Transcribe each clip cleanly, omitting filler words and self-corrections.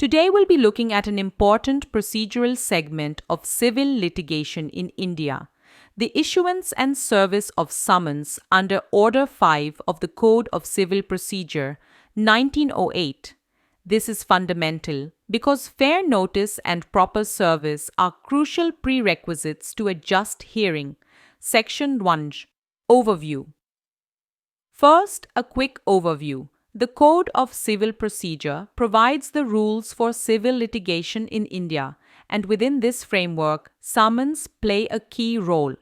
Today we'll be looking at an important procedural segment of civil litigation in India, the issuance and service of summons under Order 5 of the Code of Civil Procedure 1908. This is fundamental because fair notice and proper service are crucial prerequisites to a just hearing. Section 1. Overview. First, a quick overview. The Code of Civil Procedure provides the rules for civil litigation in India, and within this framework, summons play a key role.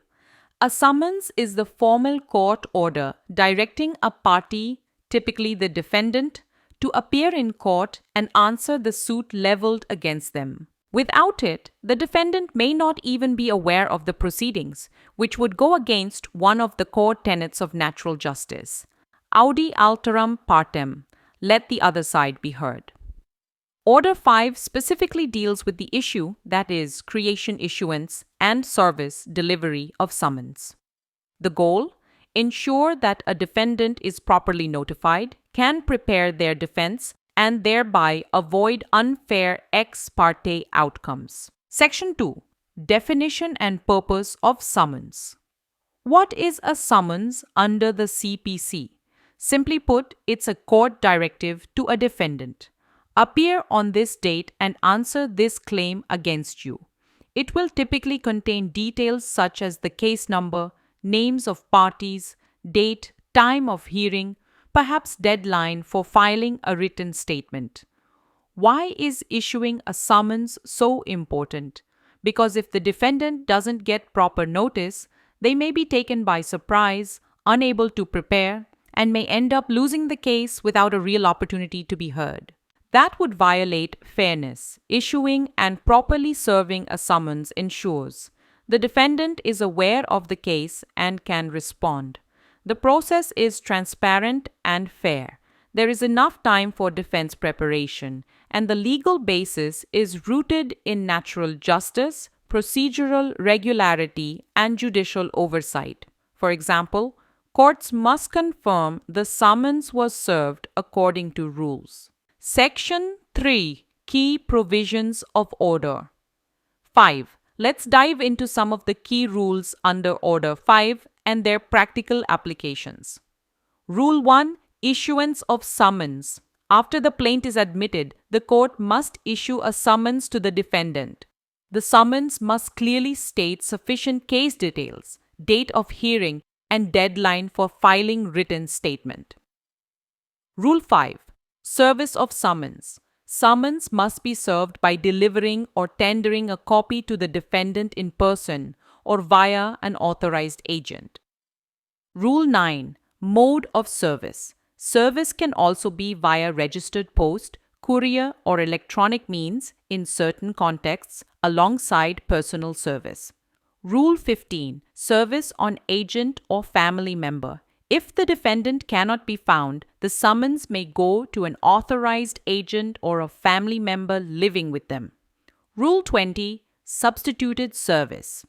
A summons is the formal court order directing a party, typically the defendant, to appear in court and answer the suit leveled against them. Without it, the defendant may not even be aware of the proceedings, which would go against one of the core tenets of natural justice. Audi alteram partem, let the other side be heard. Order 5 specifically deals with the issue, that is, creation, issuance, and service delivery of summons. The goal? Ensure that a defendant is properly notified, can prepare their defense, and thereby avoid unfair ex parte outcomes. Section 2. Definition and purpose of summons. What is a summons under the CPC? Simply put, it's a court directive to a defendant. Appear on this date and answer this claim against you. It will typically contain details such as the case number, names of parties, date, time of hearing, perhaps deadline for filing a written statement. Why is issuing a summons so important? Because if the defendant doesn't get proper notice, they may be taken by surprise, unable to prepare, and may end up losing the case without a real opportunity to be heard. That would violate fairness. Issuing and properly serving a summons ensures the defendant is aware of the case and can respond. The process is transparent and fair. There is enough time for defense preparation, and the legal basis is rooted in natural justice, procedural regularity, and judicial oversight. For example, courts must confirm the summons was served according to rules. Section 3. Key provisions of Order 5. Let's dive into some of the key rules under Order 5 and their practical applications. Rule 1. Issuance of summons. After the plaint is admitted, the court must issue a summons to the defendant. The summons must clearly state sufficient case details, date of hearing, and deadline for filing written statement. Rule 5. Service of summons. Summons must be served by delivering or tendering a copy to the defendant in person or via an authorized agent. Rule 9. Mode of service. Service can also be via registered post, courier, or electronic means in certain contexts alongside personal service. Rule 15. Service on agent or family member. If the defendant cannot be found, the summons may go to an authorized agent or a family member living with them. Rule 20. Substituted service.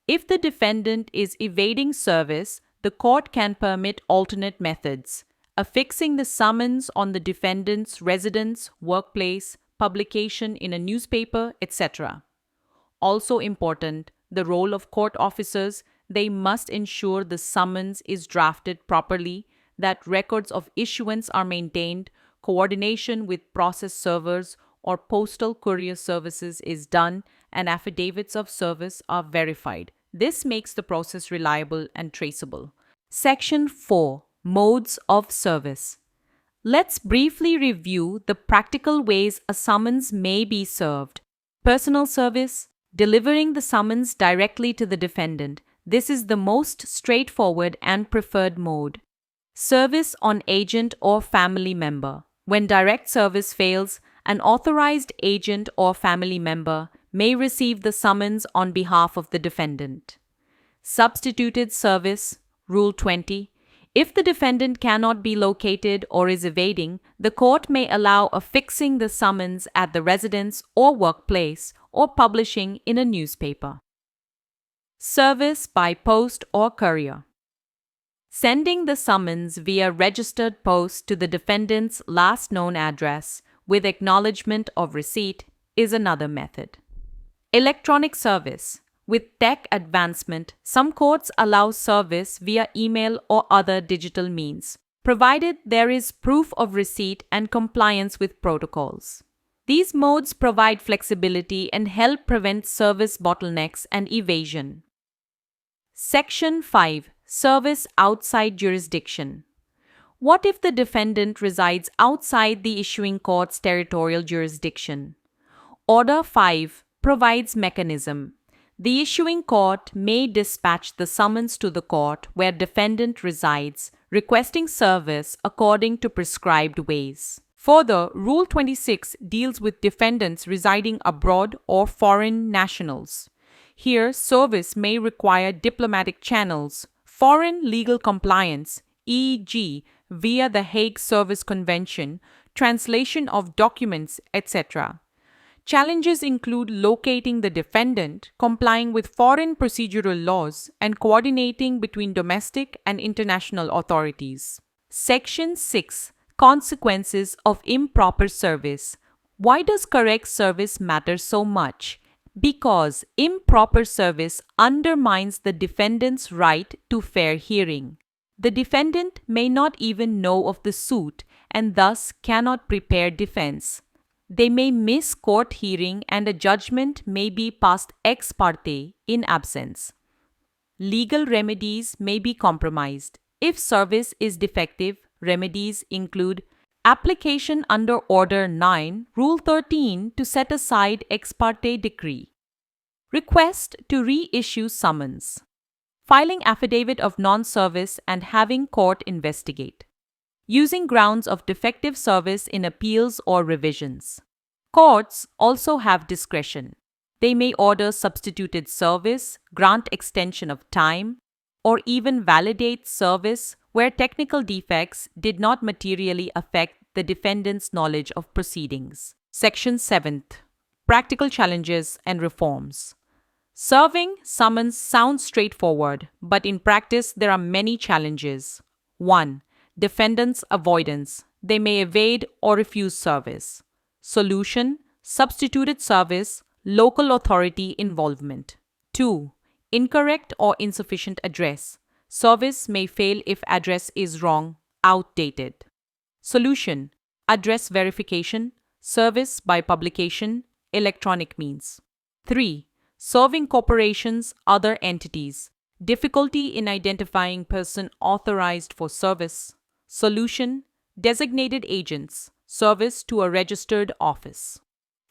If the defendant is evading service, the court can permit alternate methods, affixing the summons on the defendant's residence, workplace, publication in a newspaper, etc. Also important, the role of court officers. They must ensure the summons is drafted properly, that records of issuance are maintained, coordination with process servers or postal courier services is done, and affidavits of service are verified. This makes the process reliable and traceable. Section 4. Modes of service. Let's briefly review the practical ways a summons may be served. Personal service. Delivering the summons directly to the defendant. This is the most straightforward and preferred mode. Service on agent or family member. When direct service fails, an authorized agent or family member may receive the summons on behalf of the defendant. Substituted service. Rule 20. If the defendant cannot be located or is evading, the court may allow affixing the summons at the residence or workplace or publishing in a newspaper. Service by post or courier. Sending the summons via registered post to the defendant's last known address with acknowledgement of receipt is another method. Electronic service. With tech advancement, some courts allow service via email or other digital means, provided there is proof of receipt and compliance with protocols. These modes provide flexibility and help prevent service bottlenecks and evasion. Section 5. Service outside jurisdiction. What if the defendant resides outside the issuing court's territorial jurisdiction? Order 5 provides mechanism. The issuing court may dispatch the summons to the court where defendant resides, requesting service according to prescribed ways. Further, Rule 26 deals with defendants residing abroad or foreign nationals. Here, service may require diplomatic channels, foreign legal compliance, e.g., via the Hague Service Convention, translation of documents, etc. Challenges include locating the defendant, complying with foreign procedural laws, and coordinating between domestic and international authorities. Section 6. Consequences of improper service. Why does correct service matter so much? Because improper service undermines the defendant's right to fair hearing. The defendant may not even know of the suit and thus cannot prepare defense. They may miss court hearing and a judgment may be passed ex parte in absence. Legal remedies may be compromised. If service is defective, remedies include application under Order 9, Rule 13 to set aside ex parte decree, request to reissue summons, filing affidavit of non-service and having court investigate, using grounds of defective service in appeals or revisions. Courts also have discretion. They may order substituted service, grant extension of time, or even validate service where technical defects did not materially affect the defendant's knowledge of proceedings. Section 7. Practical challenges and reforms. Serving summons sounds straightforward, but in practice there are many challenges. 1. Defendant's avoidance. They may evade or refuse service. Solution: substituted service, local authority involvement. 2. Incorrect or insufficient address. Service may fail if address is wrong, outdated. Solution: address verification, service by publication, electronic means. 3. Serving corporations, other entities. Difficulty in identifying person authorized for service. Solution: designated agents. Service to a registered office.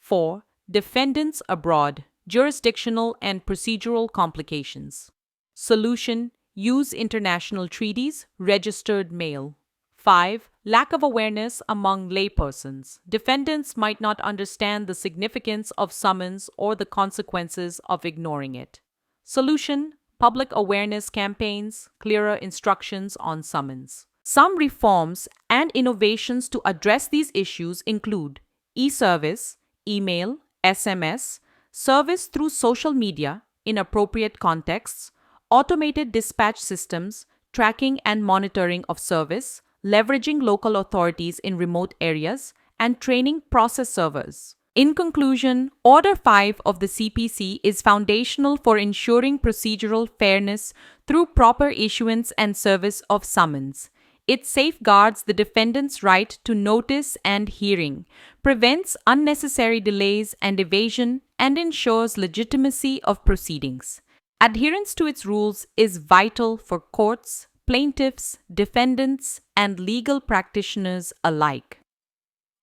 4. Defendants abroad. Jurisdictional and procedural complications. Solution: use international treaties, registered mail. 5. Lack of awareness among laypersons. Defendants might not understand the significance of summons or the consequences of ignoring it. Solution: public awareness campaigns, clearer instructions on summons. Some reforms and innovations to address these issues include e-service, email, SMS, service through social media in appropriate contexts, automated dispatch systems, tracking and monitoring of service, leveraging local authorities in remote areas, and training process servers. In conclusion, Order 5 of the CPC is foundational for ensuring procedural fairness through proper issuance and service of summons. It safeguards the defendant's right to notice and hearing, prevents unnecessary delays and evasion, and ensures legitimacy of proceedings. Adherence to its rules is vital for courts, plaintiffs, defendants, and legal practitioners alike.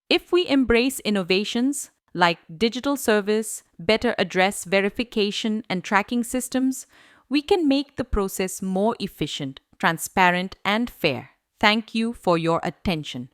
If we embrace innovations like digital service, better address verification and tracking systems, we can make the process more efficient, transparent, and fair. Thank you for your attention.